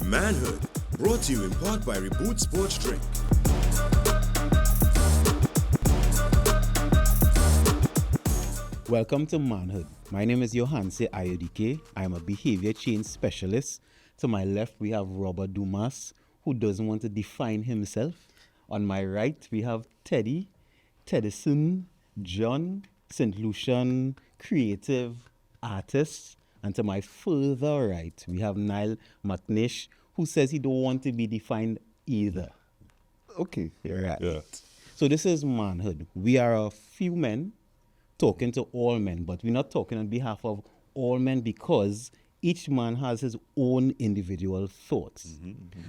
Manhood, brought to you in part by Reboot Sports Drink. Welcome to Manhood. My name is Johanse Ayodike. I am a behavior change specialist. To my left, we have Robert Dumas, who doesn't want to define himself. On my right, we have Teddyson, John, St. Lucian, creative artist. And to my further right, we have Niall McNish, who says he don't want to be defined either. Okay. Right. Yeah. So this is Manhood. We are a few men talking to all men, but we're not talking on behalf of all men because each man has his own individual thoughts.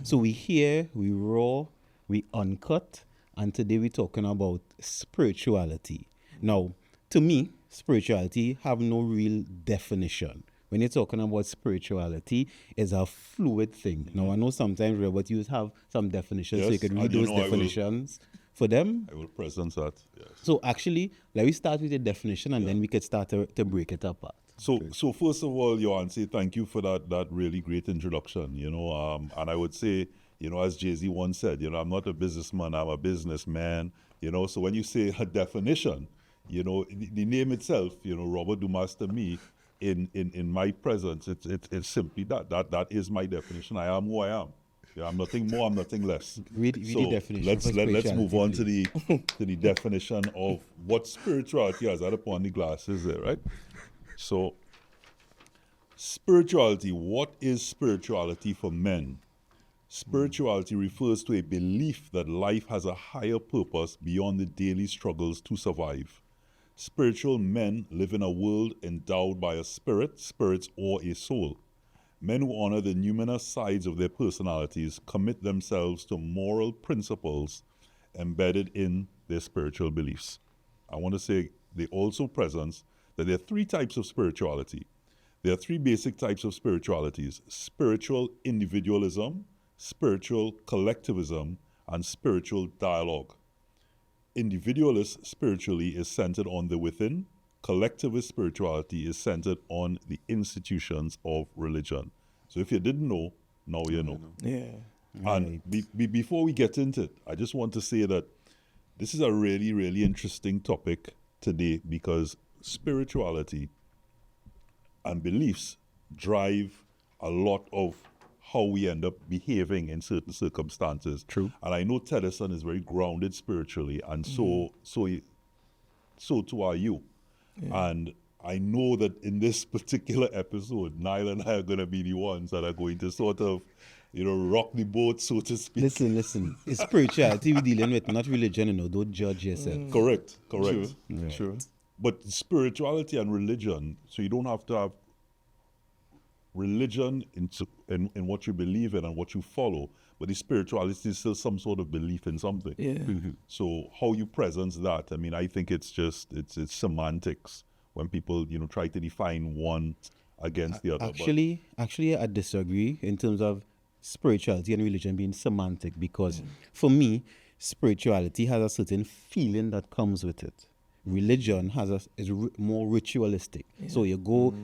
So we hear, we raw, we uncut, and today we're talking about spirituality. Now, to me, spirituality have no real definition. When you're talking about spirituality, it's a fluid thing. Now, I know sometimes, Robert, you have some definitions, so you Yes, can read and you those know I will. definitions for them. I will present that. Yes. So actually, let me start with the definition and then we could start to break it apart. So first of all, Johan, say thank you for that really great introduction. And I would say, as Jay-Z once said, I'm not a businessman, I'm a businessman. So when you say a definition, the name itself, Robert Dumas to me, in my presence, it's simply that is my definition. I am who I am. Yeah, I'm nothing more, I'm nothing less. Read the definition. Let's move on to please. the definition of what spirituality has had upon the glasses there, right? So, spirituality, what is spirituality for men? Spirituality refers to a belief that life has a higher purpose beyond the daily struggles to survive. Spiritual men live in a world endowed by a spirits, or a soul. Men who honor the numerous sides of their personalities commit themselves to moral principles embedded in their spiritual beliefs. I want to say they also present that there are three types of spirituality. There are three basic types of spiritualities: spiritual individualism, spiritual collectivism, and spiritual dialogue. Individualist spiritually is centered on the within. Collectivist spirituality is centered on the institutions of religion. So if you didn't know, now you know. Yeah. And before we get into it, I just want to say that this is a really, really interesting topic today because spirituality and beliefs drive a lot of how we end up behaving in certain circumstances. True. And I know Teddyson is very grounded spiritually, and so too are you. Yeah. And I know that in this particular episode, Niall and I are going to be the ones that are going to sort of, rock the boat, so to speak. Listen. It's spirituality we're dealing with, not religion, Don't judge yourself. Correct. Right. Sure. But spirituality and religion, so you don't have to have religion in what you believe in and what you follow, but the spirituality is still some sort of belief in something. Yeah. Mm-hmm. So how you present that, I think it's semantics when people, try to define one against the other. Actually, I disagree in terms of spirituality and religion being semantic because for me, spirituality has a certain feeling that comes with it. Religion is more ritualistic. Yeah. So you go,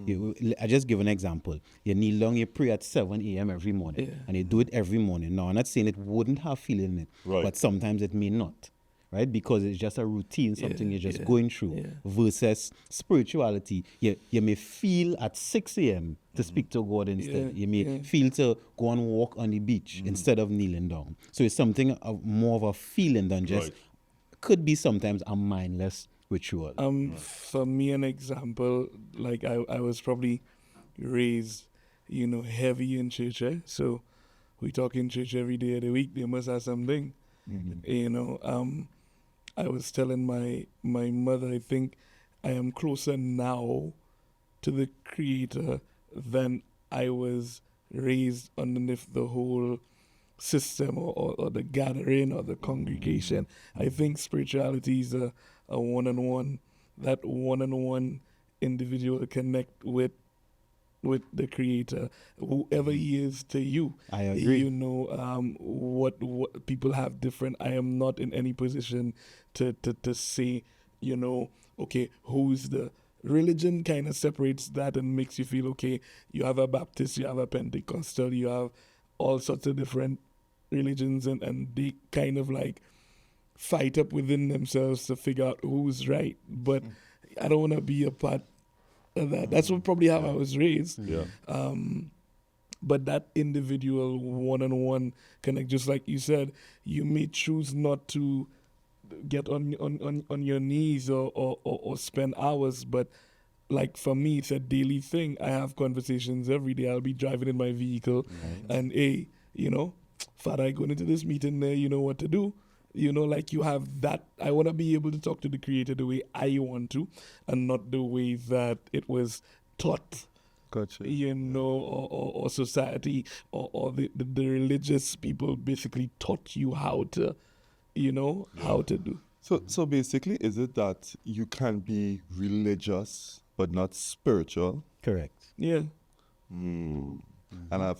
I just give an example. You kneel down, you pray at 7 a.m. every morning, and you do it every morning. Now, I'm not saying it wouldn't have feeling in it, but sometimes it may not, right? Because it's just a routine, something you're just going through. Yeah. Versus spirituality, you may feel at 6 a.m. to speak to God instead. You may feel to go and walk on the beach instead of kneeling down. So it's something more of a feeling than just, could be sometimes a mindless ritual. For me, an example, like I was probably raised, heavy in church, so we talk in church every day of the week. They must have something, I was telling my mother, I think I am closer now to the Creator than I was raised underneath the whole system or the gathering or the congregation. I think spirituality is a one-on-one, that one-on-one individual connect with the Creator, whoever He is to you. I agree. What people have different. I am not in any position to say, okay, who's the religion kind of separates that and makes you feel, okay, you have a Baptist, you have a Pentecostal, you have all sorts of different religions, and they kind of like fight up within themselves to figure out who's right. But I don't want to be a part of that. That's probably how I was raised. Yeah. But that individual one-on-one connect, just like you said, you may choose not to get on your knees or spend hours, but like for me, it's a daily thing. I have conversations every day. I'll be driving in my vehicle, and hey, Father, I going into this meeting there, you know what to do. Like you have that. I want to be able to talk to the Creator the way I want to, and not the way that it was taught. Gotcha. Or society or the religious people basically taught you how to, how to do. So basically, is it that you can be religious but not spiritual? Correct. Yeah. And now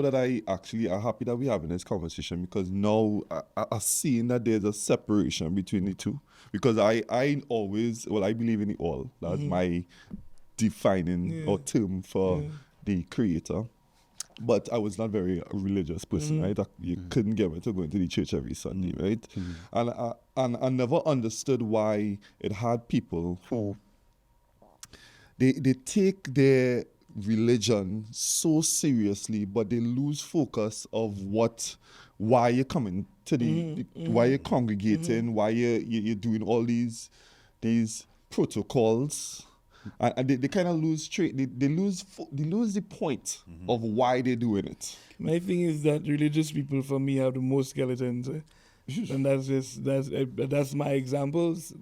that I'm happy that we're having this conversation, because now I seen that there's a separation between the two. Because I believe in it all. That's my defining or term for the Creator. But I was not very religious person, right? You couldn't get me to go into the church every Sunday, right? And I never understood why it had people who they take their religion so seriously, but they lose focus of why you're coming to why you're congregating, why you're doing all these protocols. And they kind of lose they lose the point of why they're doing it. My thing is that religious people, for me, have the most skeletons, and that's my examples.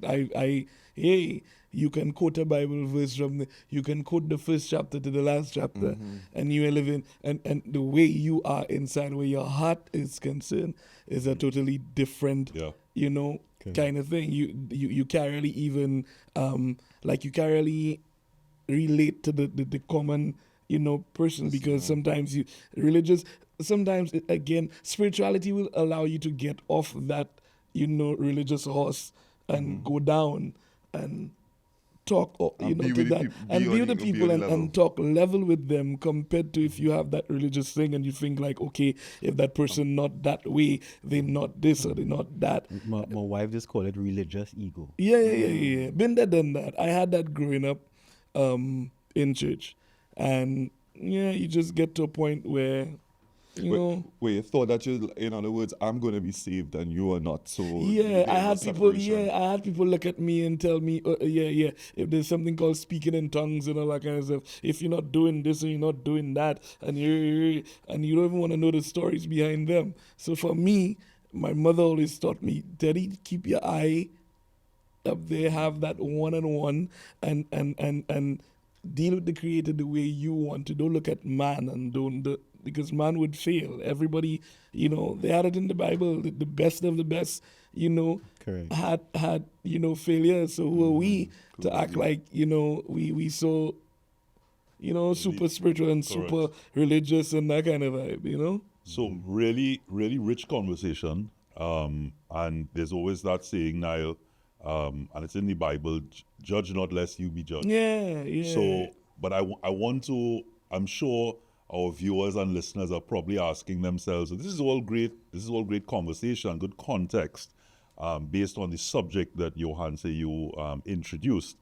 You can quote a Bible verse you can quote the first chapter to the last chapter, and you are living, and the way you are inside, where your heart is concerned, is a totally different, kind of thing. You can't really even you can't really relate to the common person, because sometimes spirituality will allow you to get off that religious horse and go down and talk And be to with the that peop- and be be on with the the- be people on the level. and talk level with them, compared to if you have that religious thing and you think like, okay, if that person not that way, they not this or they not that. My wife just call it religious ego. Yeah. Been there, done that. I had that growing up in church. And you just get to a point where, Where you thought that in other words, I'm going to be saved and you are not. So I had people. separation. I had people look at me and tell me, if there's something called speaking in tongues and all that kind of stuff, if you're not doing this or you're not doing that, and you don't even want to know the stories behind them. So for me, my mother always taught me, Teddy, keep your eye up there, have that one-on-one, and deal with the Creator the way you want to. Don't look at man because man would fail. Everybody, they had it in the Bible. The best of the best, Correct. had failures. So who are we to act like we so super spiritual and super religious and that kind of vibe, So really, really rich conversation. And there's always that saying, Niall, and it's in the Bible, judge not lest you be judged. Yeah. So, but I want to, I'm sure our viewers and listeners are probably asking themselves, this is all great conversation, good context, based on the subject that Johan say you introduced.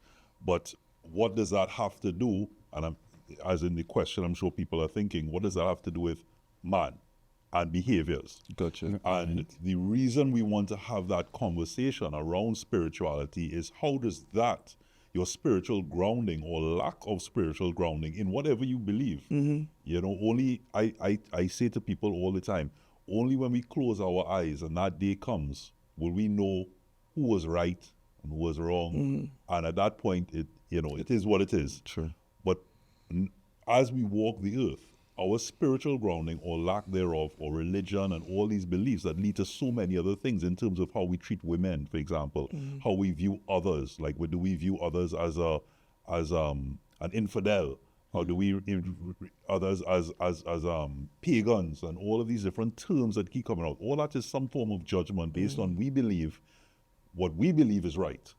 But what does that have to do, and as in the question I'm sure people are thinking, what does that have to do with man and behaviors? Gotcha. And the reason we want to have that conversation around spirituality is how does that, your spiritual grounding or lack of spiritual grounding in whatever you believe, only, I say to people all the time, only when we close our eyes and that day comes will we know who was right and who was wrong. And at that point, it is what it is. Sure. But as we walk the earth, our spiritual grounding or lack thereof, or religion and all these beliefs that lead to so many other things in terms of how we treat women, for example, how we view others, like do we view others as an infidel? How do we others as pagans, and all of these different terms that keep coming out? All that is some form of judgment based on what we believe is right.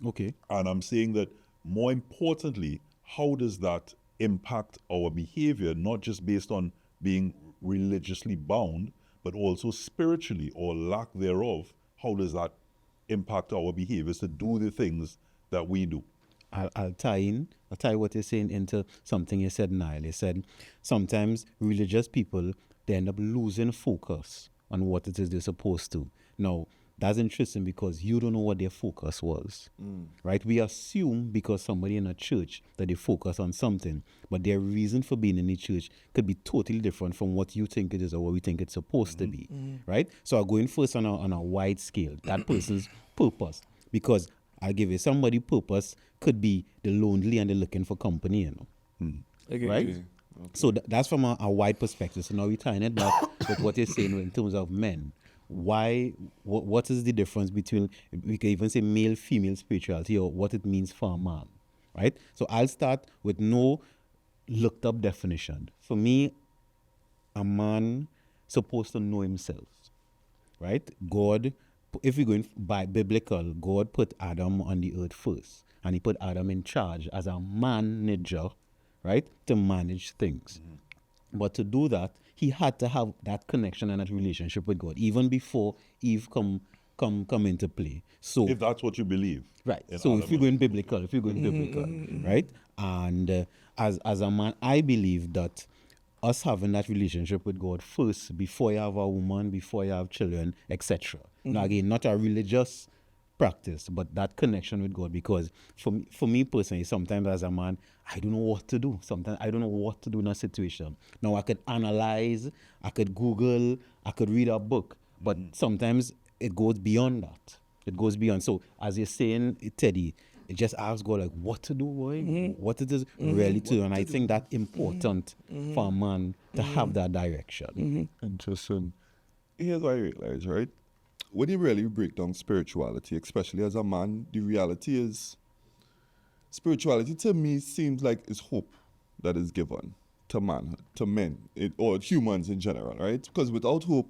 Okay. And I'm saying that more importantly, how does that impact our behavior, not just based on being religiously bound, but also spiritually or lack thereof, how does that impact our behaviors to do the things that we do? I'll tie what you're saying into something you said, Niall. You said sometimes religious people, they end up losing focus on what it is they're supposed to. Now, that's interesting because you don't know what their focus was, right? We assume because somebody in a church that they focus on something, but their reason for being in the church could be totally different from what you think it is or what we think it's supposed to be, right? So I'm going first on a wide scale, that person's purpose, because I'll give you somebody purpose could be the lonely and they're looking for company, you know, right? Okay. So that's from a wide perspective. So now we're tying it back with what you're saying in terms of men. Why? What is the difference between, we can even say male, female spirituality, or what it means for a man, right? So I'll start with no looked up definition. For me, a man supposed to know himself, right? God, if we're going by biblical, God put Adam on the earth first, and he put Adam in charge as a manager, right, to manage things. But to do that, he had to have that connection and that relationship with God, even before Eve come into play. So If that's what you believe. right. in So Adam if you're going biblical, right? And as a man, I believe that us having that relationship with God first, before you have a woman, before you have children, etc. Now again, not a religious practice, but that connection with God. Because for me personally, sometimes as a man, I don't know what to do. Sometimes I don't know what to do in a situation. Now I could analyze, I could Google, I could read a book, but sometimes it goes beyond that. It goes beyond. So as you're saying, Teddy, it just asks God like what to do, boy, what it is really to do. And I think that's important for a man to have that direction. Interesting. Here's what I realize, right? When you really break down spirituality, especially as a man, the reality is spirituality to me seems like it's hope that is given to manhood, to men, or humans in general, right? Because without hope,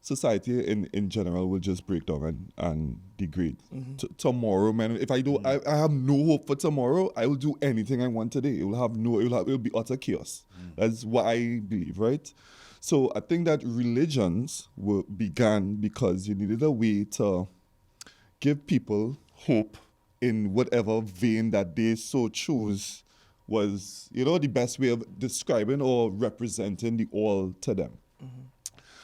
society in general will just break down and degrade. Tomorrow, man, if I do, I have no hope for tomorrow, I will do anything I want today. It will be utter chaos. That's what I believe, right? So I think that religions began because you needed a way to give people hope in whatever vein that they so choose was, the best way of describing or representing the all to them.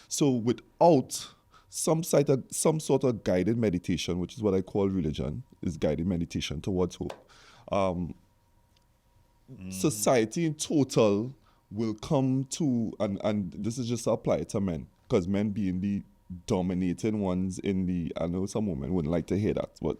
So without some sort of guided meditation, which is what I call religion, is guided meditation towards hope, society in total will come to, and this is just to apply it to men, because men being the dominating ones I know some women wouldn't like to hear that, but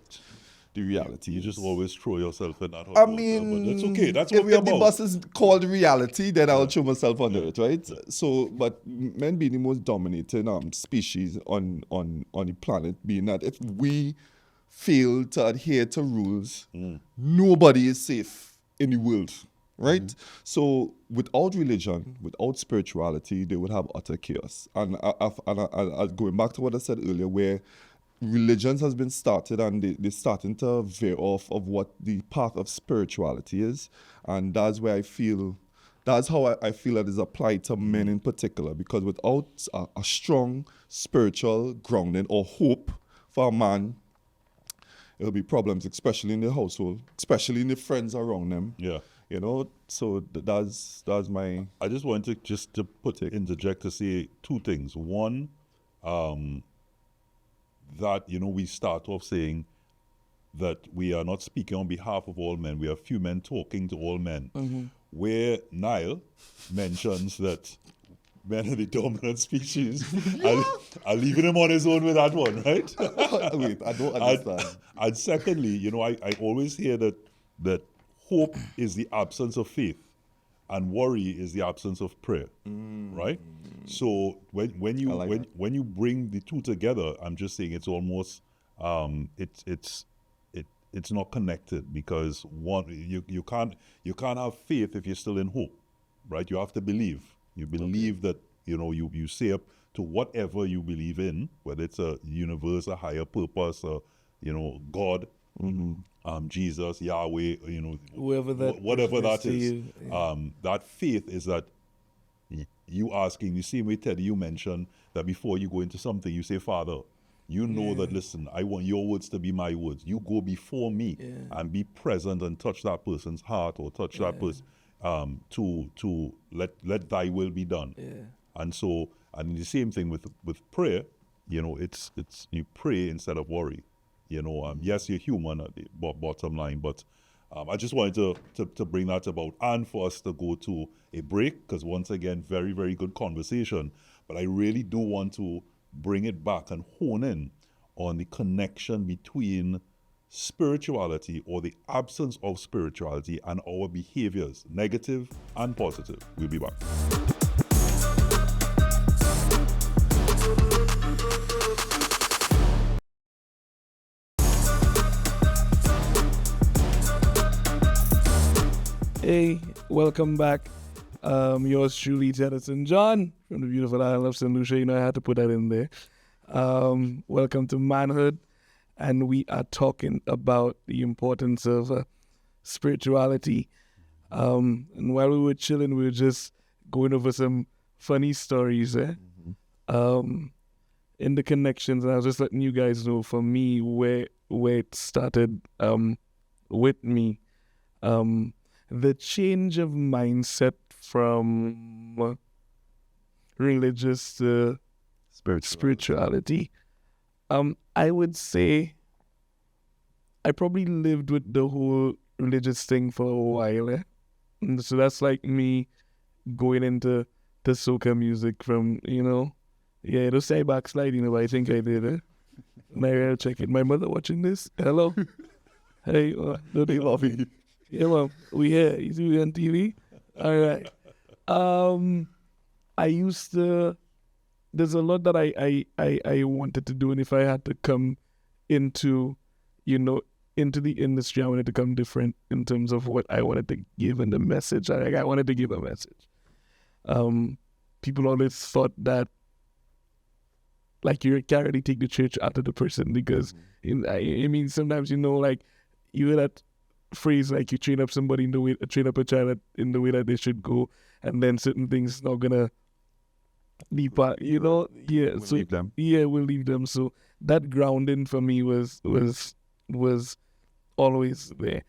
the reality You is, just always throw yourself in that hot I water, mean, but that's okay. That's what if we're the about. bus is called reality, then I'll throw myself under it, right? So, but men being the most dominating species on the planet, being that if we fail to adhere to rules, nobody is safe in the world, right? So, without religion, without spirituality, they would have utter chaos. And I going back to what I said earlier, where religions has been started and they're starting to veer off of what the path of spirituality is, and that's where that's how I feel that is applied to men in particular, because without a strong spiritual grounding or hope for a man, it'll be problems, especially in the household, especially in the friends around them. Yeah. So that's my... I just wanted to interject to say two things. One, that, we start off saying that we are not speaking on behalf of all men. We are few men talking to all men. Where Niall mentions that men are the dominant species, I'll leave him on his own with that one, right? Wait, I don't understand. And secondly, I always hear that hope is the absence of faith and worry is the absence of prayer, right? So when you bring the two together, I'm just saying it's almost it's not connected, because one, you can't have faith if you're still in hope, right? You have to believe. You believe that you say up to whatever you believe in, whether it's a universe, a higher purpose, God, Jesus, Yahweh, whoever that whatever person is that to is. you, yeah. That faith is that you asking the same way, Teddy, you mentioned that before you go into something, you say, Father, you know that, listen, I want your words to be my words. You go before me and be present and touch that person's heart or touch that person to let thy will be done. And so, and the same thing with prayer, you know, it's you pray instead of worry. You know, yes, you're human at the bottom line, but I just wanted to bring that about and for us to go to a break, because once again, very, very good conversation. But I really do want to bring it back and hone in on the connection between spirituality or the absence of spirituality and our behaviors, negative and positive. We'll be back. Hey, welcome back. Yours truly, Teddyson John from the beautiful island of St. Lucia. You know, I had to put that in there. Welcome to Manhood. And we are talking about the importance of spirituality. And while we were chilling, we were just going over some funny stories in the connections. And I was just letting you guys know, for me, where it started with me. The change of mindset from religious to spirituality. I would say I probably lived with the whole religious thing for a while. And so that's like me going into the soca music from, you know, don't say backsliding, but I think I did it. Now I'll check it. My mother watching this. Hello. Hey, don't they love me? Yeah, well, we here. You see me on TV? All right. I used to, there's a lot that I wanted to do, and if I had to come into, you know, into the industry, I wanted to come different in terms of what I wanted to give and the message. I wanted to give a message. People always thought that, like, you can't really take the church out of the person, because, I mean, sometimes, you know, like, you hear that phrase, like, you train up somebody in the way, train up a child in the way that they should go, and then certain things not gonna be part, you know, We'll leave them. we'll leave them. So that grounding for me was always there.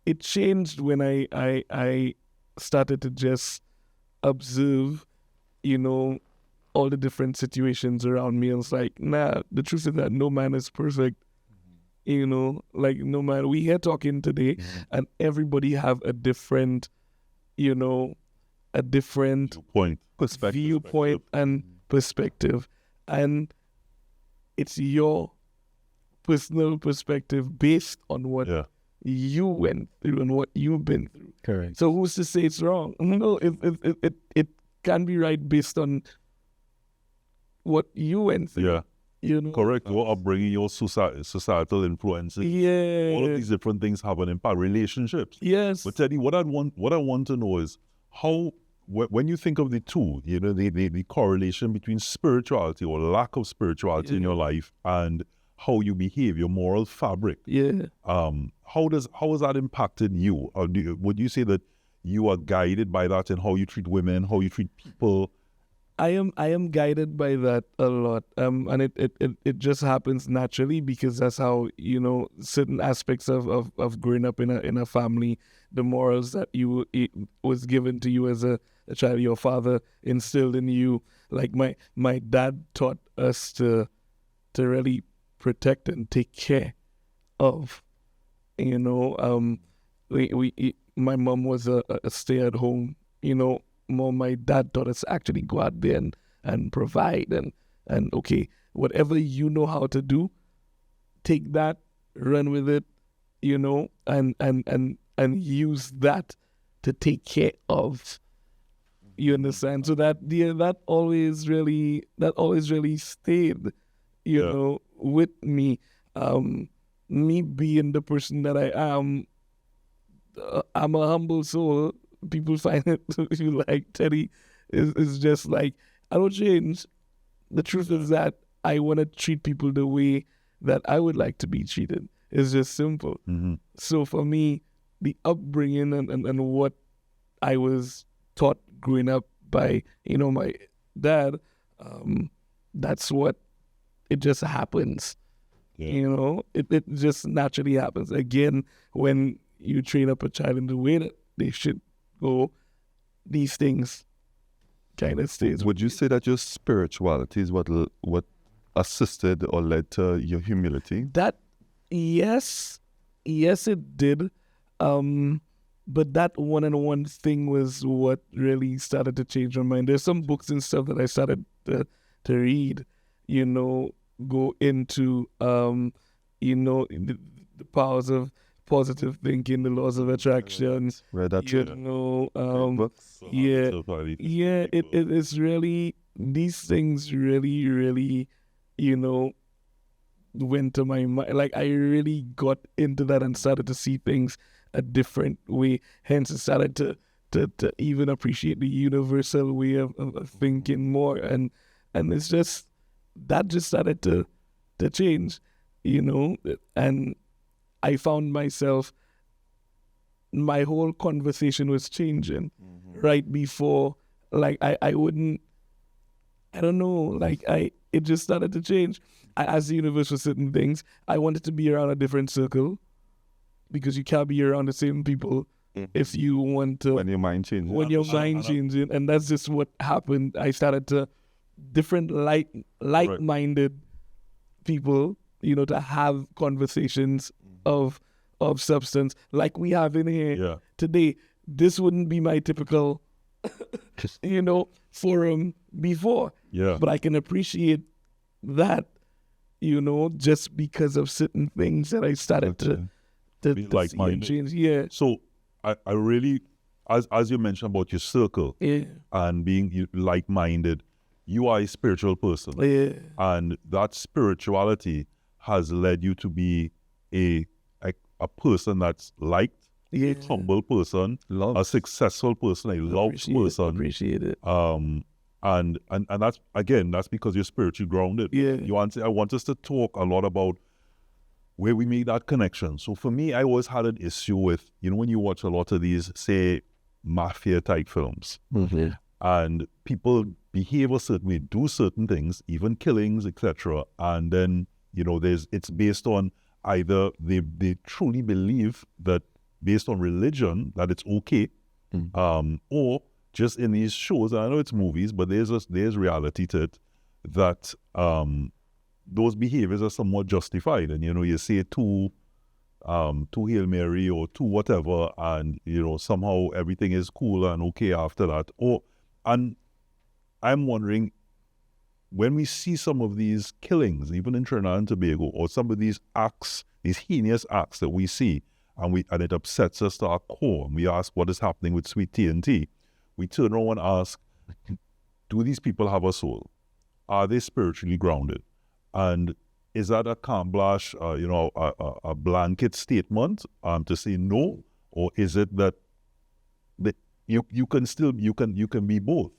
It changed when I started to just observe, you know, all the different situations around me, and it's like, nah, the truth is that no man is perfect. You know, like, no matter, we here talking today, and everybody have a different, you know, a different viewpoint and perspective. And it's your personal perspective based on what you went through and what you've been through. Correct. So who's to say it's wrong? No, it can be right based on what you went through. Yeah. You know? Correct. Your upbringing, your societal influences. Yeah. All of these different things have an impact. Relationships. Yes. But Teddy, what I want to know is how, when you think of the two, you know, the correlation between spirituality or lack of spirituality in your life and how you behave, your moral fabric. Yeah. How has that impacted you? Or would you say that you are guided by that in how you treat women, how you treat people? I am guided by that a lot, and it just happens naturally, because that's how, you know, certain aspects of growing up in a family, the morals that it was given to you as a child, your father instilled in you. Like my dad taught us to really protect and take care of, you know. My mom was a stay at home, you know. My dad taught us to actually go out there and provide and okay, whatever you know how to do, take that, run with it, you know, and use that to take care of. You understand? So that always really stayed, you know, with me. Me being the person that I am, I'm a humble soul. People find it like Teddy is just like, I don't change. The truth is that I want to treat people the way that I would like to be treated. It's just simple. So for me, the upbringing and what I was taught growing up by, my dad, that's what, it just happens. Yeah. It just naturally happens. Again, when you train up a child in the way that they should go, these things kind of stays. Would you say that your spirituality is what assisted or led to your humility? That, yes, it did. But that one-on-one thing was what really started to change my mind. There's some books and stuff that I started to read, go into, the powers of positive thinking, the laws of attraction. Read that You too. know, So yeah, so probably yeah, it people- is really, these things really, really, went to my mind. Like, I really got into that and started to see things a different way. Hence, I started to even appreciate the universal way of thinking more. And it's just, that just started to change, and I found myself, my whole conversation was changing right before, like, I wouldn't, I don't know, like, it just started to change. As the universe for certain things, I wanted to be around a different circle, because you can't be around the same people if you want to, When your mind changes. when your mind changing, and that's just what happened. I started to different like-minded people, to have conversations of substance like we have in here Yeah. today. This wouldn't be my typical, forum before, Yeah. but I can appreciate that, just because of certain things that I started to Be see and like-minded. change. Yeah, So I really, as you mentioned about your circle yeah, and being like-minded, you are a spiritual person. yeah, And that spirituality has led you to be a person that's liked, yeah. a humble person, Love. a successful person, a loved person. Appreciate it. And that's, again, that's because you're spiritually grounded. Yeah. I want us to talk a lot about where we make that connection. So for me, I always had an issue with, when you watch a lot of these, say, mafia type films, and people behave a certain way, do certain things, even killings, etc. And then, it's based on either they truly believe that, based on religion, that it's okay, or just in these shows, and I know it's movies, but there's reality to it, that those behaviors are somewhat justified. And, you say two Hail Mary or two whatever, and, somehow everything is cool and okay after that. And I'm wondering, when we see some of these killings, even in Trinidad and Tobago, or some of these acts, these heinous acts that we see, and it upsets us to our core, and we ask what is happening with Sweet T&T, we turn around and ask, do these people have a soul? Are they spiritually grounded? And is that a carte blanche, a blanket statement to say no, or is it that you can be both?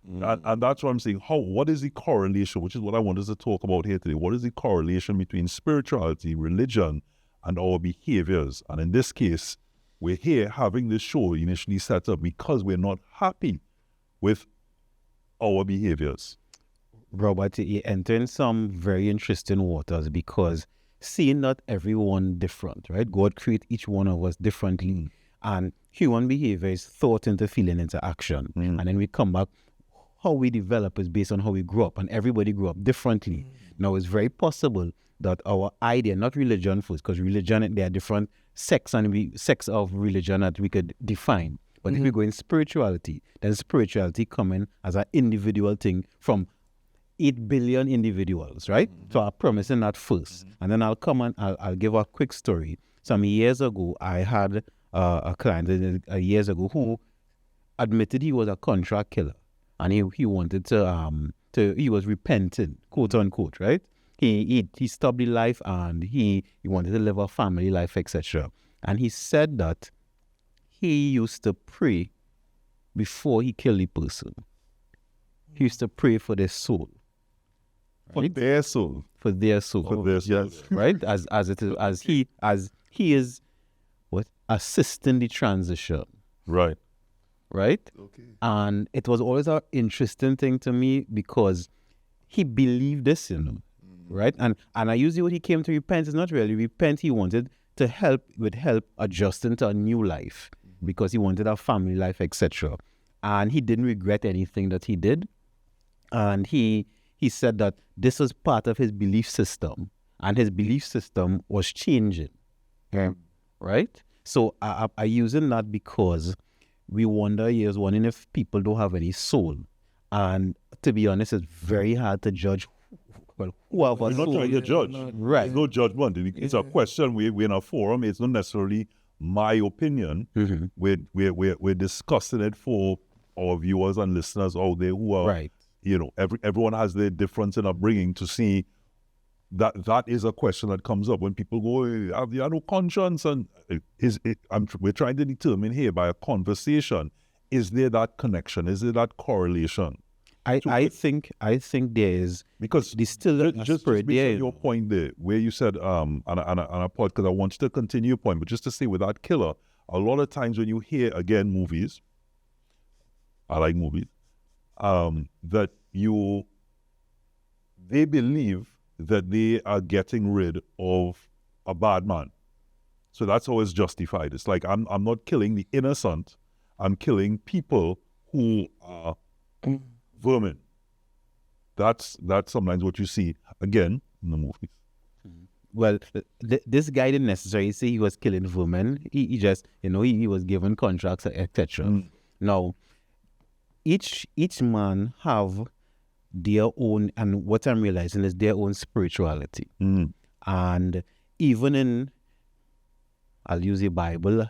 And that's what I'm saying. What is the correlation, which is what I want us to talk about here today? What is the correlation between spirituality, religion, and our behaviors? And in this case, we're here having this show initially set up because we're not happy with our behaviors. Robert, you enter in some very interesting waters, because seeing that everyone different, right? God create each one of us differently, and human behavior is thought into feeling into action. And then we come back, how we develop is based on how we grew up, and everybody grew up differently. Now, it's very possible that our idea, not religion first, because religion, there are different sects of religion that we could define. But if we go in spirituality, then spirituality coming as an individual thing from 8 billion individuals, right? So I'm promising that first. And then I'll come and I'll give a quick story. Some years ago, I had a client years ago who admitted he was a contract killer. And he wanted he was repentant, quote unquote, right? He stopped the life, and he wanted to live a family life, etc. And he said that he used to pray before he killed the person. He used to pray for their soul. For Right? their soul. For their soul. For their soul. Yes. Right? As he is assisting the transition. Right. right? Okay. And it was always an interesting thing to me because he believed this, right? And I usually what he came to repent is not really repent. He wanted to help adjusting to a new life because he wanted a family life, etc. And he didn't regret anything that he did. And he said that this was part of his belief system, and his belief system was changing. Right? So I using that because we wondering if people don't have any soul. And to be honest, it's very hard to judge who have a We're not soul. trying to judge. Right. There's no judgment. It's a question. We're in a forum. It's not necessarily my opinion. We're discussing it for our viewers and listeners out there who are, Right. Everyone has their difference in upbringing to see that is a question that comes up when people go, hey, have you no conscience? And we're trying to determine here by a conversation, is there that connection? Is there that correlation? I think there is, Because there's still a just spirit based there. on your point there, where you said, on a pod, because I want you to continue your point, but just to say with that killer, a lot of times when you hear, again, movies, I like movies, that they believe that they are getting rid of a bad man. So that's always justified. It's like, I'm not killing the innocent, I'm killing people who are vermin. That's sometimes what you see, again, in the movies. Well, this guy didn't necessarily say he was killing women. He just, he was given contracts, etc. Now, each man have their own, and what I'm realizing is their own spirituality. And even in, I'll use the Bible,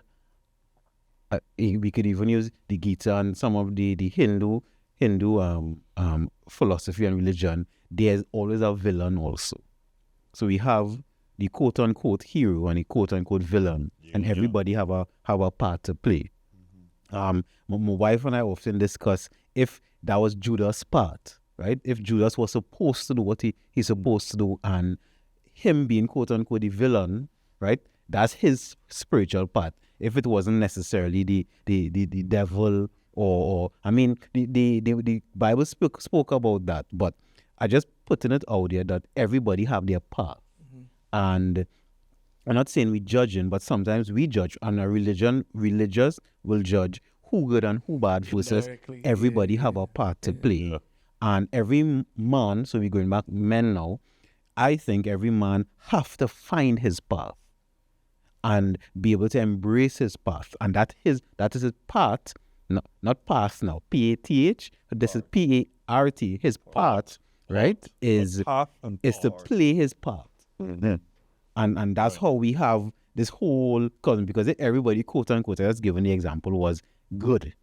we could even use the Gita and some of the Hindu philosophy and religion. There's always a villain also. So we have the quote-unquote hero and the quote-unquote villain, and everybody have a part to play. My wife and I often discuss if that was Judas' part, right? If Judas was supposed to do what he's supposed to do, and him being quote-unquote the villain, right? That's his spiritual part. If it wasn't necessarily the devil or I mean, the Bible spoke about that, but I just putting it out there that everybody have their part. And I'm not saying we judging, but sometimes we judge, and a religious will judge who good and who bad versus Indirectly, everybody have a part to play. And every man, so we're going back men now, I think every man have to find his path and be able to embrace his path. And that is his path, not path now, P-A-T-H, but this is P-A-R-T, his path, right, is to play his part. And that's how we have this whole cousin, because everybody, quote unquote, as given the example, was good,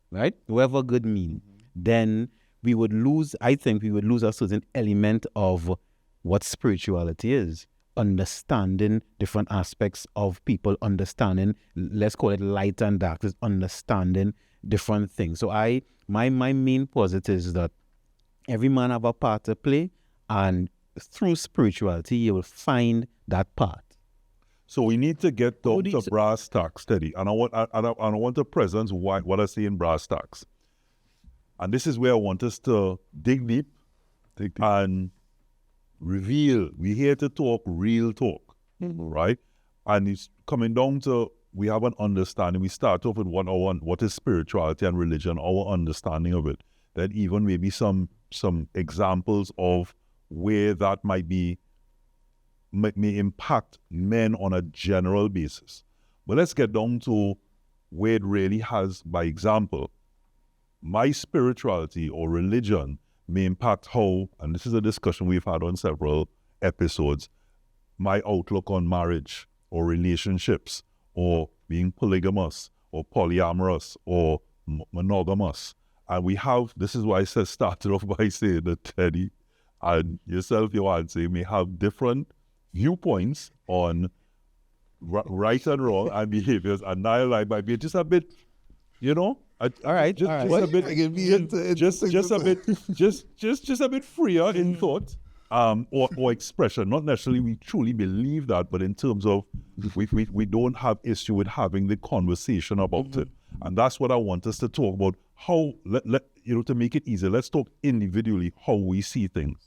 right? Whatever good mean, then we would lose, I think we would lose a certain element of what spirituality is. Understanding different aspects of people, understanding, let's call it light and darkness, understanding different things. So my main positive is that every man have a part to play, and through spirituality, you will find that part. So we need to get down to brass tacks, Teddy. And I want to present what I say in brass tacks. And this is where I want us to dig deep and reveal. We're here to talk real talk, right? And it's coming down to, we have an understanding. We start off with what is spirituality and religion, our understanding of it. Then even maybe some examples of where that may impact men on a general basis. But let's get down to where it really has, by example, my spirituality or religion may impact how, and this is a discussion we've had on several episodes, my outlook on marriage or relationships or being polygamous or polyamorous or monogamous. And we have, this is why I started off by saying that Teddy and yourself, Johanse, may have different viewpoints on right and wrong and behaviors, and I might be just a bit, all right, just a bit freer in thought, or expression. Not necessarily we truly believe that, but in terms of we don't have issue with having the conversation about it. And that's what I want us to talk about. How, to make it easier, let's talk individually how we see things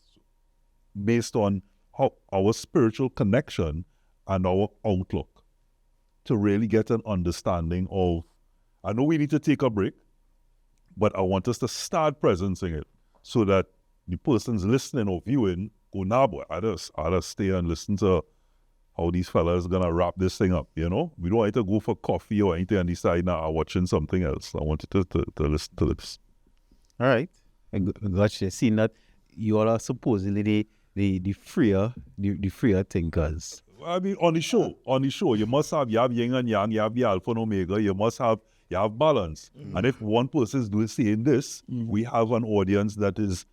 based on how our spiritual connection and our outlook, to really get an understanding of, I know we need to take a break, but I want us to start presencing it so that the person's listening or viewing go, nah, boy, I just stay and listen to how these fellas gonna wrap this thing up, We don't want to go for coffee or anything and decide, nah, I'm watching something else. I want you to listen to this. All right. I got you. Seeing that you all are supposedly the freer thinkers. I mean, on the show, you have yin and yang, you have the alpha and omega, you have balance. And if one person is doing saying this, we have an audience that is,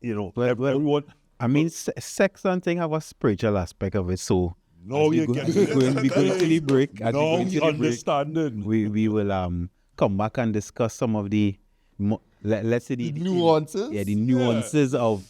everyone. I mean, sex and thing have a spiritual aspect of it, so no, we going to the break. No, we understanding. We will come back and discuss some of the let's say the nuances. The nuances of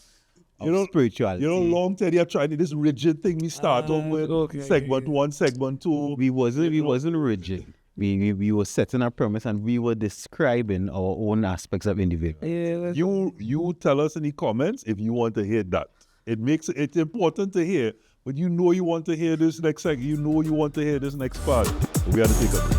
spirituality. Long Teddy, I tried this rigid thing we start off with. Segment 1, segment 2. We wasn't rigid. We were setting our premise and we were describing our own aspects of individual. Yeah, you tell us in the comments if you want to hear that. It's important to hear, but you want to hear this next segment. You want to hear this next part. We have to take a break.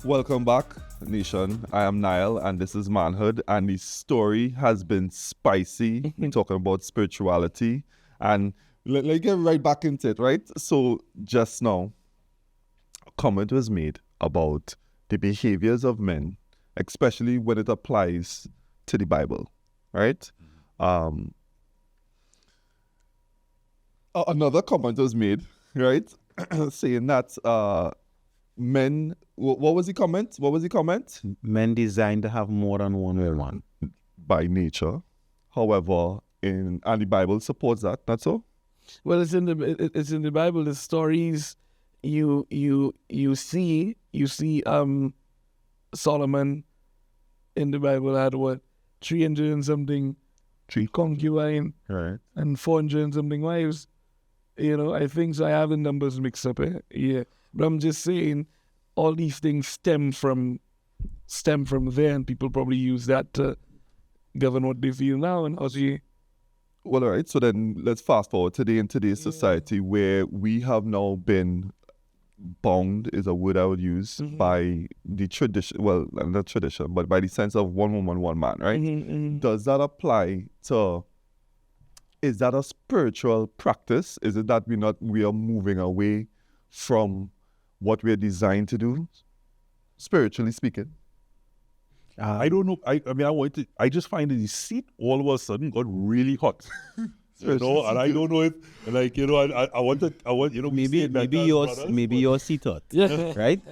Welcome back, Nation. I am Niall, and this is Manhood. And the story has been spicy. We're talking about spirituality, and let's get right back into it, right? So just now, a comment was made about the behaviors of men, especially when it applies to the Bible, right? Another comment was made, right, saying that men. What was the comment? Men designed to have more than one woman by nature. However, and the Bible supports that. Not so. Well, it's in the Bible. The stories you see Solomon in the Bible had 300 and something concubine, right, and 400 and something wives. I think so. I have the numbers mixed up. Yeah, but I'm just saying, all these things stem from there, and people probably use that to govern what they feel now and how they. Well, all right. So then let's fast forward today in today's society where we have now been bound, is a word I would use, by the tradition. Well, not tradition, but by the sense of one woman, one man, right? Does that apply to? Is that a spiritual practice? Is it that we are moving away from what we're designed to do, spiritually speaking? I don't know. I just find the seat all of a sudden got really hot. And I don't know if, I want, maybe your seat hot, right?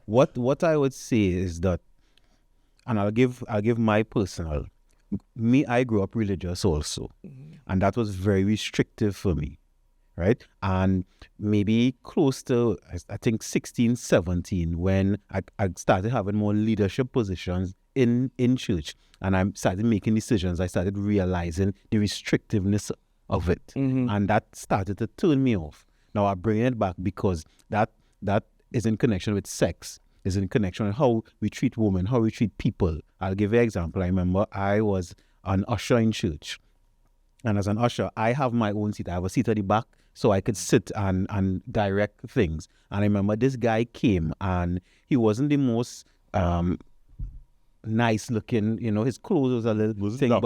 What I would say is that, and I'll give my personal. I grew up religious also, and that was very restrictive for me. Right? And maybe close to, I think, 16, 17, when I started having more leadership positions in church, and I started making decisions, I started realizing the restrictiveness of it. And that started to turn me off. Now I bring it back because that is in connection with sex, is in connection with how we treat women, how we treat people. I'll give you an example. I remember I was an usher in church. And as an usher, I have my own seat. I have a seat at the back, so I could sit and direct things. And I remember this guy came, and he wasn't the most nice looking, his clothes was a little thing,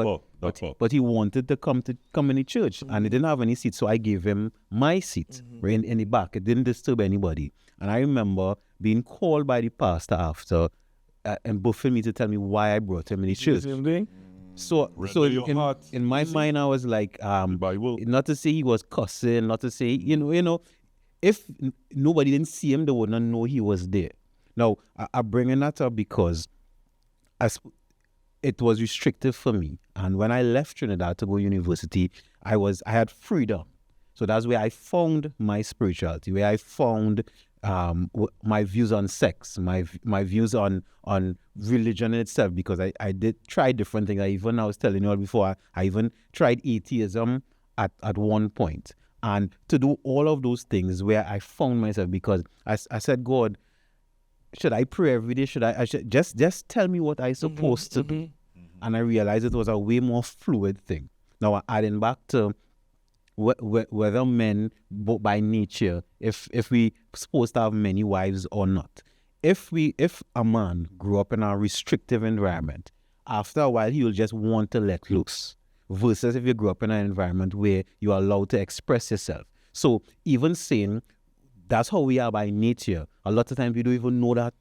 but he wanted to come in the church, and he didn't have any seat, so I gave him my seat right in the back. It didn't disturb anybody. And I remember being called by the pastor after and buffing me to tell me why I brought him in the church. So in my mind, I was like, not to say he was cussing, not to say, if nobody didn't see him, they wouldn't know he was there. Now, I'm bringing that up because it was restrictive for me. And when I left Trinidad to go to university, I had freedom. So that's where I found my spirituality, where I found my views on sex, my views on religion in itself, because I did try different things. I was telling you all before, I even tried atheism at one point. And to do all of those things where I found myself, because I said, God, should I pray every day? Should I should just tell me what I'm supposed to do? And I realized it was a way more fluid thing. Now, adding back to whether men, by nature, if we supposed to have many wives or not. If a man grew up in a restrictive environment, after a while he will just want to let loose. Versus if you grew up in an environment where you are allowed to express yourself. So even saying that's how we are by nature, a lot of times we don't even know that,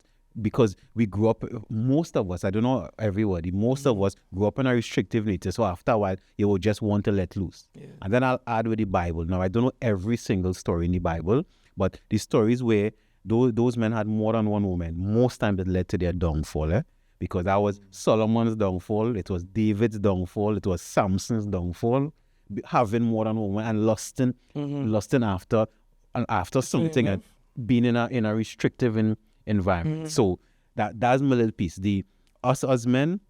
because we grew up, most of us, I don't know everybody, most of us grew up in a restrictive nature. So after a while, you will just want to let loose. Yeah. And then I'll add with the Bible. Now, I don't know every single story in the Bible, but the stories where those men had more than one woman, most times it led to their downfall. Because that was Solomon's downfall, it was David's downfall, it was Samson's downfall, having more than one woman and lusting after something and being in a restrictive environment. So that's my little piece. Us as men,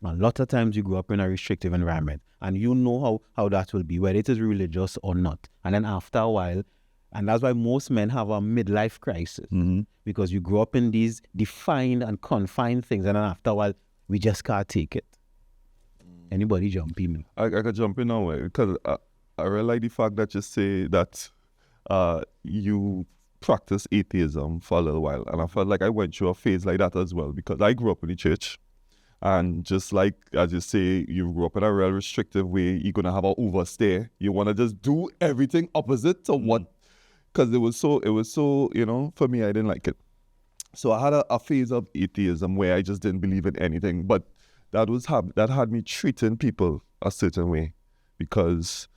a lot of times you grew up in a restrictive environment, and you know how that will be, whether it is religious or not. And then after a while, and that's why most men have a midlife crisis, because you grow up in these defined and confined things, and then after a while, we just can't take it. Anybody jump in? I could jump in now, because I really like the fact that you say that you practice atheism for a little while, and I felt like I went through a phase like that as well, because I grew up in the church, and just like, as you say, you grew up in a real restrictive way, you're going to have an overstay. You want to just do everything opposite to what, because it was so, for me, I didn't like it. So I had a phase of atheism where I just didn't believe in anything, but that had me treating people a certain way, because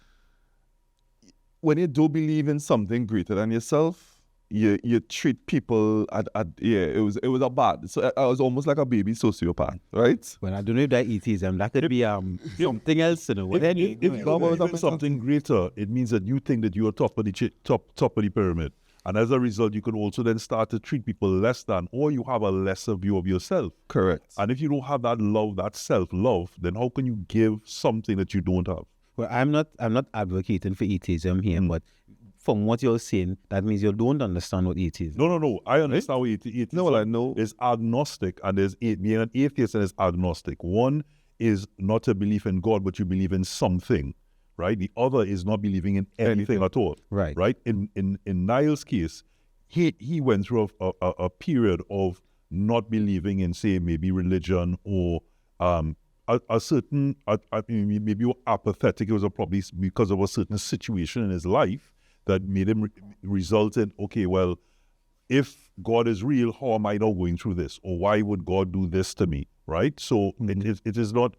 when you do believe in something greater than yourself, you treat people it was a bad. So I was almost like a baby sociopath, right? Well, I don't know if that atheism, that could be something else, If God was something greater, it means that you think that you are top of the pyramid. And as a result, you could also then start to treat people less than, or you have a lesser view of yourself. Correct. And if you don't have that love, that self-love, then how can you give something that you don't have? Well, I'm not advocating for atheism here, but from what you're saying, that means you don't understand what atheism is. No. I understand what atheism. No, well, I know. There's agnostic, and there's being an atheist and there's agnostic. One is not a belief in God, but you believe in something, right? The other is not believing in anything at all. Right. Right? In Niall's case, he went through a period of not believing in, say, maybe religion or a certain, maybe apathetic. It was probably because of a certain situation in his life that made him result in, okay, well, if God is real, how am I now going through this? Or why would God do this to me, right? So it is not,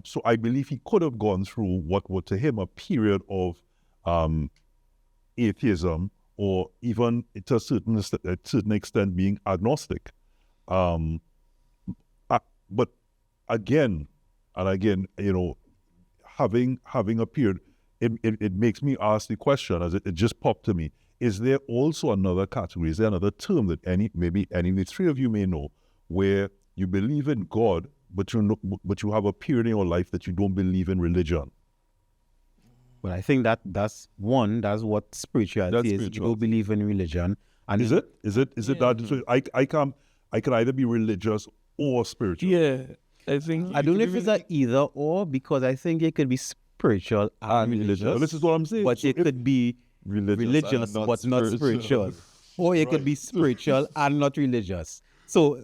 so I believe he could have gone through what was to him a period of atheism, or even to a certain extent being agnostic. But again, having a period, it makes me ask the question, as it just popped to me, is there also another category, is there another term that maybe any of the three of you may know, where you believe in God, but you have a period in your life that you don't believe in religion? Well, I think that's what spirituality is. You don't believe in religion. And is it that? So I can either be religious or spiritual. Yeah, I think. I don't know if it's an either or, because I think it could be spiritual and religious. Well, this is what I'm saying. But it could be religious but not spiritual. Or it could be spiritual and not religious. So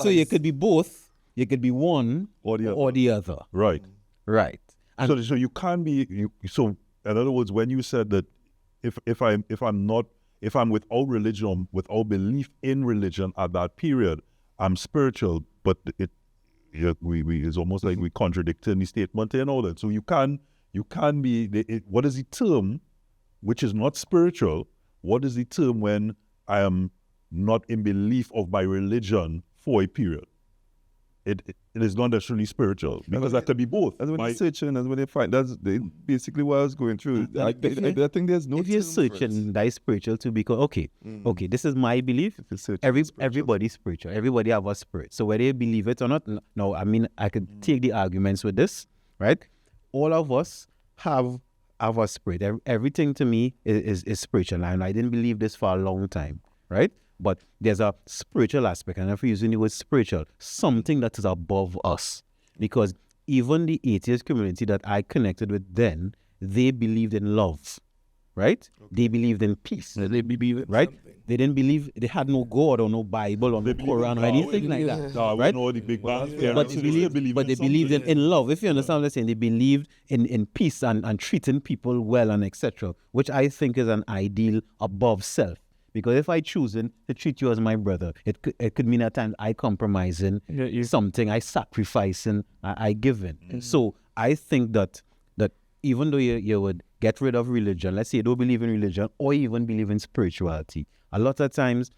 you could be both. You could be one or the other. Right. Right. And so you can't be. So in other words, when you said that, if I'm without religion, without belief in religion at that period, I'm spiritual. But it's almost like we contradicted the statement and all that. So you can be. What is the term, which is not spiritual? What is the term when I am not in belief of my religion for a period? it is not necessarily spiritual, because that could be both. That's when My- they're searching, that's when they find. That's basically what I was going through. I think there's no. If you're term for it. searching, that is spiritual too, because okay, this is my belief. If you're searching, it's spiritual. Everybody's spiritual. Everybody have a spirit. So whether you believe it or not, no, I mean, I could take the arguments with this, right? All of us have a spirit. Everything to me is spiritual, and I didn't believe this for a long time, right? But there's a spiritual aspect, and if we're using the word spiritual, something that is above us. Because even the atheist community that I connected with then, they believed in love, right? They believed in peace. They believe in Right? something. They didn't believe, they had no God or no Bible or no believe in Quran or God. anything like that. No, right? know the Big Bang Theory. But they believed in love. If you understand what I'm saying, they believed in peace and treating people well and etc., which I think is an ideal above self. Because if I choosing to treat you as my brother, it could mean at times I compromising something, I sacrificing, I giving. So I think that even though you would get rid of religion, let's say you don't believe in religion or even believe in spirituality, a lot of times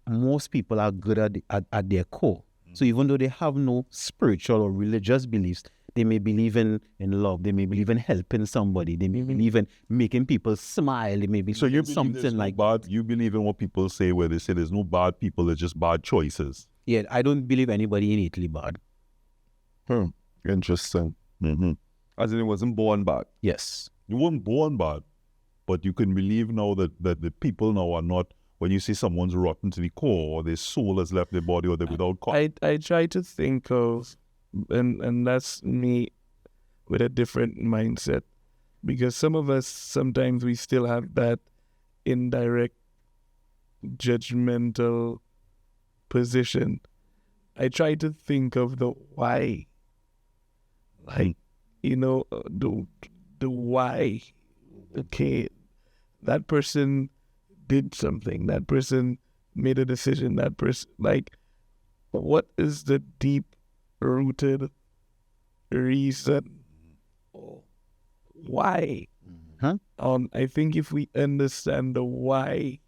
most people are good at their core. So even though they have no spiritual or religious beliefs, they may believe in love, they may believe in helping somebody, they may believe in making people smile, they may believe So you in believe something there's no like bad? You believe in what people say, where they say there's no bad people, there's just bad choices. Yeah, I don't believe anybody innately bad. Interesting. Mm-hmm. As in, it wasn't born bad. Yes. You weren't born bad, but you can believe now that the people now are not. When you see someone's rotten to the core, or their soul has left their body, or they're without conscience. I try to think of, and that's me with a different mindset, because some of us, sometimes we still have that indirect judgmental position. I try to think of the why, like, the why. Okay, that person did something, that person made a decision, that person, like, what is the deep rooted reason? Why? Huh? I think if we understand the why,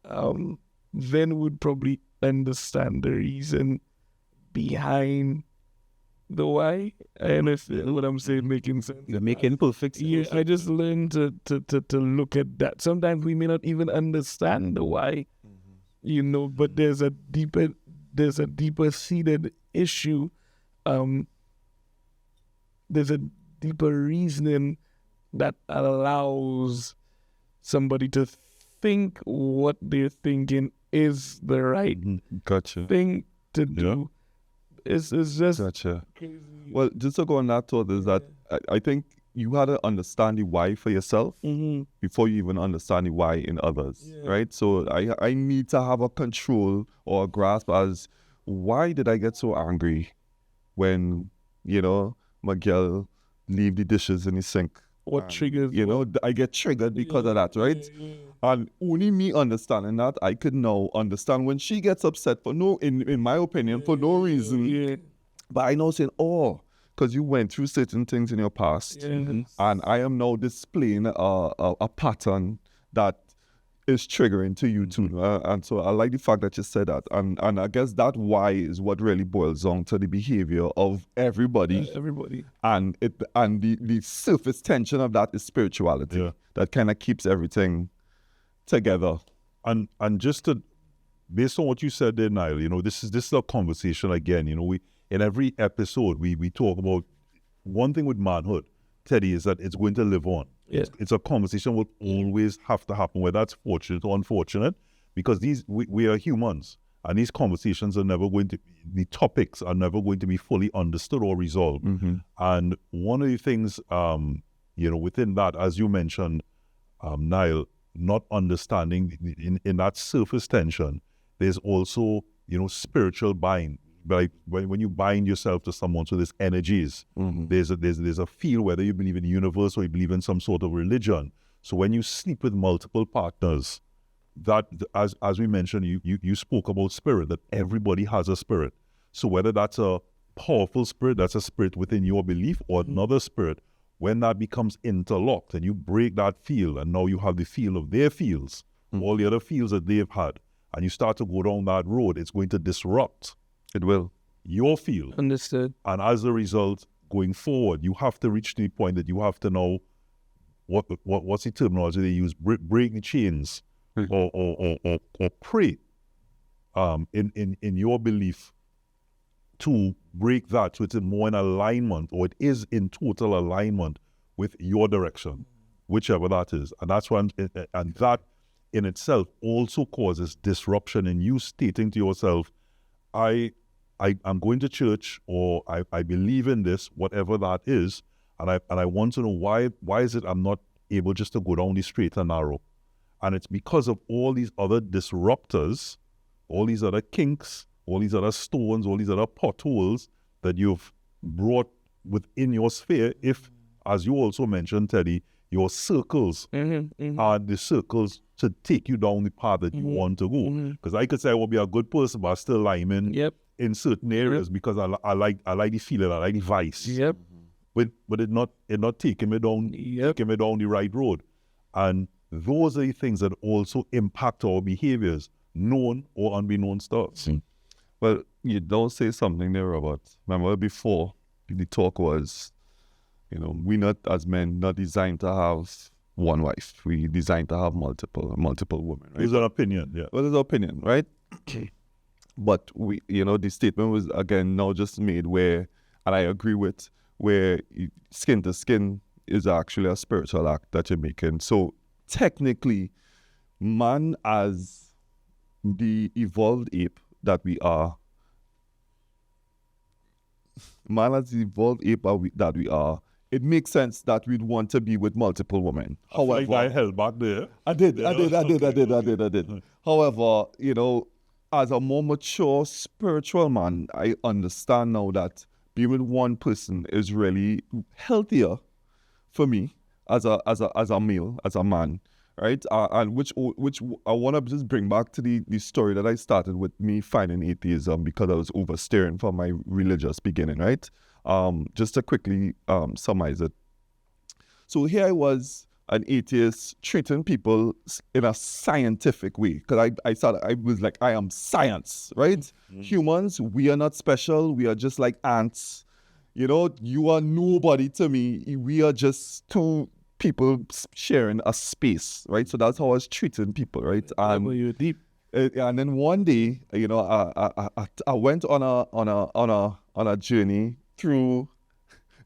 then we'd probably understand the reason behind the why. I understand what I'm saying, making sense. You're making perfect sense. Yeah, I just learned to look at that. Sometimes we may not even understand the why, but there's a deeper seated issue. There's a deeper reasoning that allows somebody to think what they're thinking is the right Gotcha. thing to do. It's just Gotcha. crazy. Well, just to go on that thought is that I think you had to understand the why for yourself before you even understand the why in others, right? So I need to have a control or a grasp as why did I get so angry when, my girl leave the dishes in the sink? What triggers I get triggered because of that, right? And only me understanding that, I could now understand when she gets upset for in my opinion, for no reason. Yeah. But I know saying, because you went through certain things in your past, and I am now displaying a pattern that is triggering to you too. And so I like the fact that you said that. And I guess that why is what really boils down to the behavior of everybody. Everybody. And the surface tension of that is spirituality. That kind of keeps everything together. And just to, based on what you said there, Niall, this is a conversation again. We in every episode we talk about one thing with manhood, Teddy, is that it's going to live on. Yeah. It's a conversation will always have to happen, whether that's fortunate or unfortunate, because we are humans, and these conversations are never going to, the topics are never going to be fully understood or resolved. And one of the things, within that, as you mentioned, Niall, not understanding in that surface tension, there's also, spiritual bind. Like when you bind yourself to someone, so there's energies. There's a feel, whether you believe in the universe or you believe in some sort of religion. So when you sleep with multiple partners, that as we mentioned, you spoke about spirit, that everybody has a spirit. So whether that's a powerful spirit, that's a spirit within your belief, or another spirit, when that becomes interlocked and you break that field, and now you have the field of their fields, all the other fields that they've had, and you start to go down that road, it's going to disrupt. It will. your field. Understood. And as a result, going forward, you have to reach to the point that you have to know what's the terminology they use, break the chains or pray in your belief to break that so it's more in alignment, or it is in total alignment with your direction, whichever that is. And that's one, and that in itself also causes disruption in you stating to yourself, I'm going to church, or I believe in this, whatever that is, and I want to know why is it I'm not able just to go down the straight and narrow. And it's because of all these other disruptors, all these other kinks, all these other stones, all these other potholes that you've brought within your sphere. If, as you also mentioned, Teddy, your circles are the circles to take you down the path that you want to go. Because I could say I will be a good person, but I still lime in certain areas because I like the feeling, I like the vice. But it not taking me down the right road. And those are the things that also impact our behaviors, known or unbeknown stuff. Well, you don't say something there, Robert. Remember before, the talk was, we not, as men, not designed to have one wife. We designed to have multiple women, right? It's an opinion, yeah. Well, it's an opinion, right? But we, the statement was, again, now just made where, and I agree with, where skin to skin is actually a spiritual act that you're making. So technically, man as the evolved ape that we are, that we are, it makes sense that we'd want to be with multiple women. However, I held back there. I did. However, as a more mature spiritual man, I understand now that being with one person is really healthier for me as a male, as a man, right? And which I want to just bring back to the story that I started with me finding atheism because I was oversteering from my religious beginning, right? Just to quickly summarize it. So here I was, an atheist, treating people in a scientific way. Because I was like, I am science, right? Humans, we are not special. We are just like ants. You are nobody to me. We are just two people sharing a space, right? So that's how I was treating people, right? And You're deep. And then one day, I went on a journey through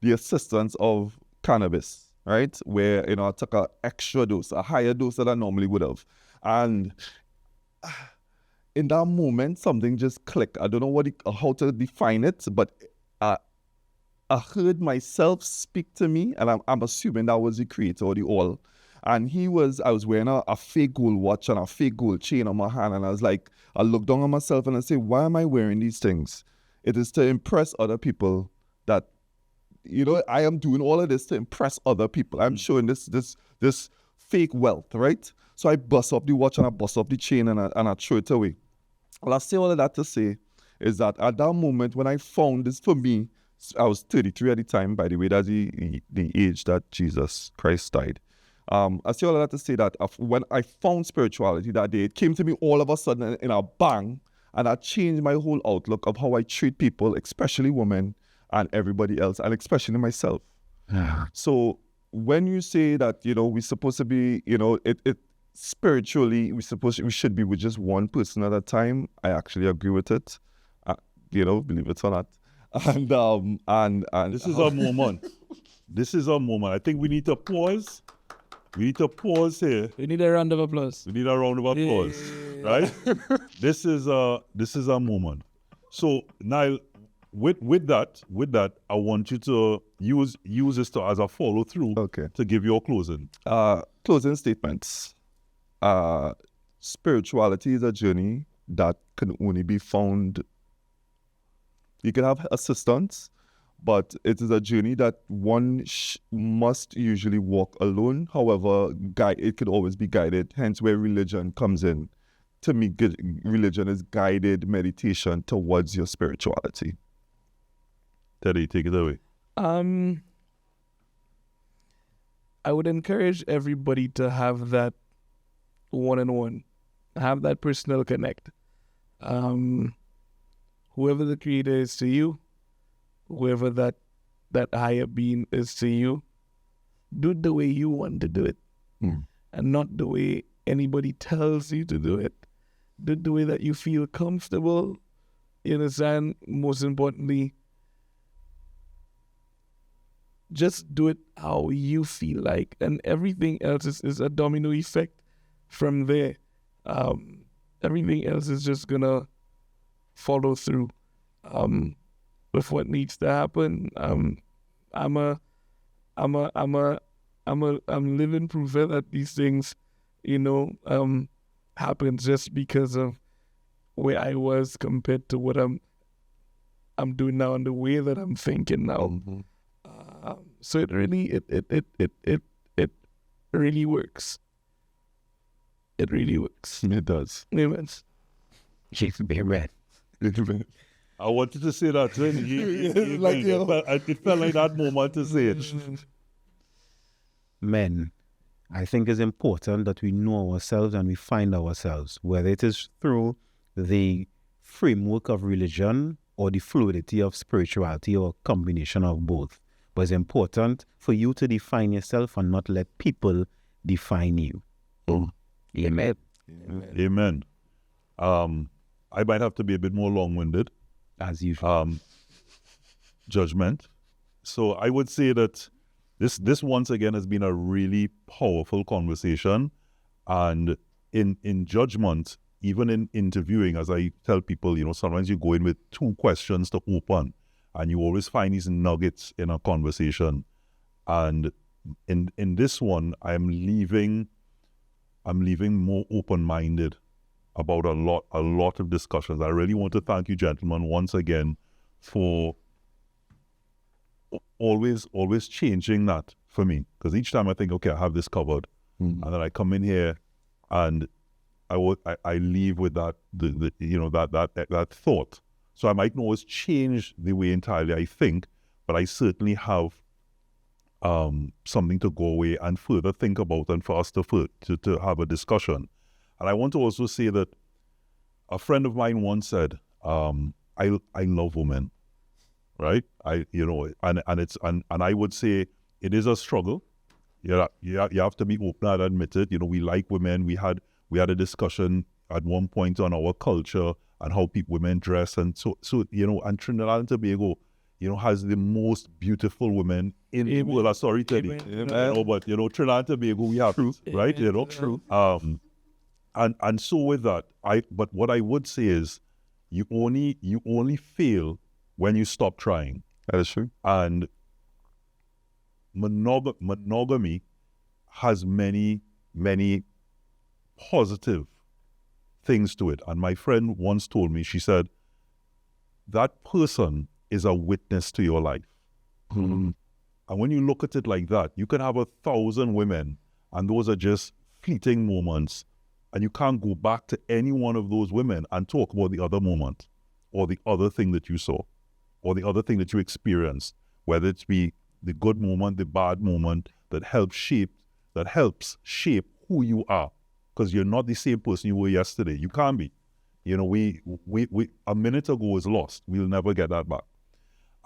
the assistance of cannabis, right? Where, I took an extra dose, a higher dose than I normally would have. And in that moment, something just clicked. I don't know how to define it, but I heard myself speak to me, and I'm assuming that was the creator or the all. And I was wearing a fake gold watch and a fake gold chain on my hand, and I looked down on myself and I said, why am I wearing these things? It is to impress other people that, I am doing all of this to impress other people. I'm showing this fake wealth, right? So I bust up the watch and I bust up the chain and I throw it away. Well, I say all of that to say is that at that moment when I found this, for me, I was 33 at the time, by the way, that's the age that Jesus Christ died. I say all of that to say that when I found spirituality that day, it came to me all of a sudden in a bang, and that changed my whole outlook of how I treat people, especially women and everybody else, and especially myself. So when you say that, we're supposed to be, it spiritually, we should be with just one person at a time, I actually agree with it. Believe it or not. And This is our moment. This is our moment. I think we need to pause. We need to pause here. We need a round of applause. We need a round of applause, right? This is our moment. So now, with that, I want you to use this as a follow through. Okay. To give your closing. Closing statements. Spirituality is a journey that can only be found. You can have assistance, but it is a journey that one must usually walk alone. However, it could always be guided, hence where religion comes in. To me, religion is guided meditation towards your spirituality. Teddy, take it away. I would encourage everybody to have that one-on-one, have that personal connect. whoever the creator is to you, whoever that higher being is to you, do it the way you want to do it, and not the way anybody tells you to do it. Do it the way that you feel comfortable. You understand? Most importantly, just do it how you feel like, and everything else is a domino effect from there. Everything else is just gonna follow through with what needs to happen. I'm living proof that these things, happen just because of where I was compared to what I'm doing now and the way that I'm thinking now. So it really really works. It really works. It does. Amen. Amen. I wanted to say that too. It felt like that moment to say it. Men, I think it's important that we know ourselves and we find ourselves, whether it is through the framework of religion or the fluidity of spirituality or a combination of both. But it's important for you to define yourself and not let people define you. Amen. Amen. I might have to be a bit more long-winded. As usual. Judgment. So I would say that this once again has been a really powerful conversation, and in judgment, even in interviewing, as I tell people, sometimes you go in with 2 questions to open, and you always find these nuggets in a conversation. And in this one, I'm leaving more open-minded about a lot of discussions. I really want to thank you, gentlemen, once again for always changing that for me. Because each time I think, okay, I have this covered, and then I come in here and I leave with that that thought. So I might not always change the way entirely I think, but I certainly have something to go away and further think about, and for us to have a discussion. And I want to also say that a friend of mine once said, I love women, right? And I would say it is a struggle. You have to be open and admit it. We like women. We had a discussion at one point on our culture and how women dress, and so and Trinidad and Tobago, has the most beautiful women in the world. Sorry, Teddy. But Trinidad and Tobago, we have truth, right? True. And so with that, but what I would say is, you only fail when you stop trying. That is true. And monogamy has many positive things to it. And my friend once told me, she said, that person is a witness to your life. And when you look at it like that, you can have 1,000 women, and those are just fleeting moments, and you can't go back to any one of those women and talk about the other moment, or the other thing that you saw, or the other thing that you experienced, whether it be the good moment, the bad moment, that helps shape who you are. Because you're not the same person you were yesterday. You can't be. We a minute ago is lost. We'll never get that back.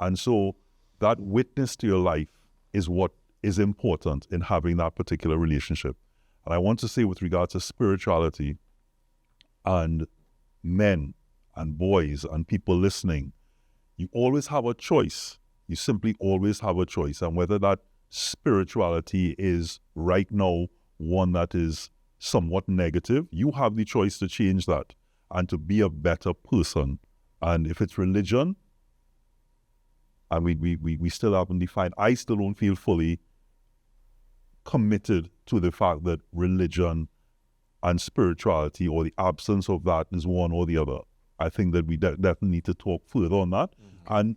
And so that witness to your life is what is important in having that particular relationship. And I want to say, with regard to spirituality and men and boys and people listening, you always have a choice. You simply always have a choice. And whether that spirituality is right now one that is somewhat negative, you have the choice to change that and to be a better person. And if it's religion, and we still haven't defined, I still don't feel fully committed to the fact that religion and spirituality, or the absence of that, is one or the other. I think that we definitely need to talk further on that, and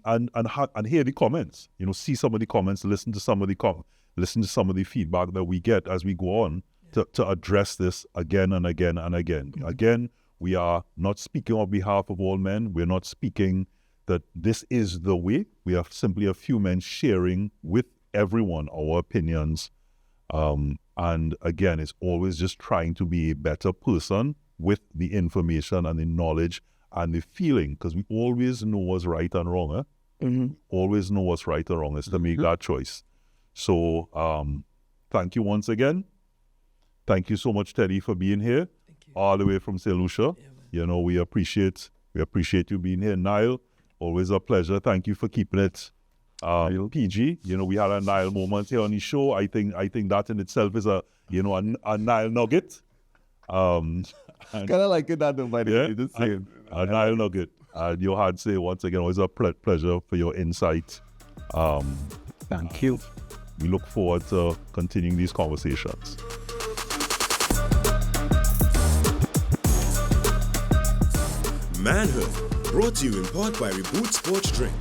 hear the comments. See some of the comments, listen to some of the feedback that we get as we go on, to address this again and again and again. Again, we are not speaking on behalf of all men. We're not speaking that this is the way. We are simply a few men sharing with everyone our opinions. And again, it's always just trying to be a better person with the information and the knowledge and the feeling, because we always know what's right and wrong. Always know what's right or wrong is to make that choice. So thank you once again. Thank you so much, Teddy, for being here. All the way from St. Lucia. You know, we appreciate you being here. Niall, always a pleasure. Thank you for keeping it PG. You know, we had a Niall moment here on the show. I think that in itself is a Niall nugget. Kind of like it that by the way, just saying. A Niall nugget. And Johan, say once again, always a pleasure for your insight. Thank you. We look forward to continuing these conversations. Manhood, brought to you in part by Reboot Sports Drink.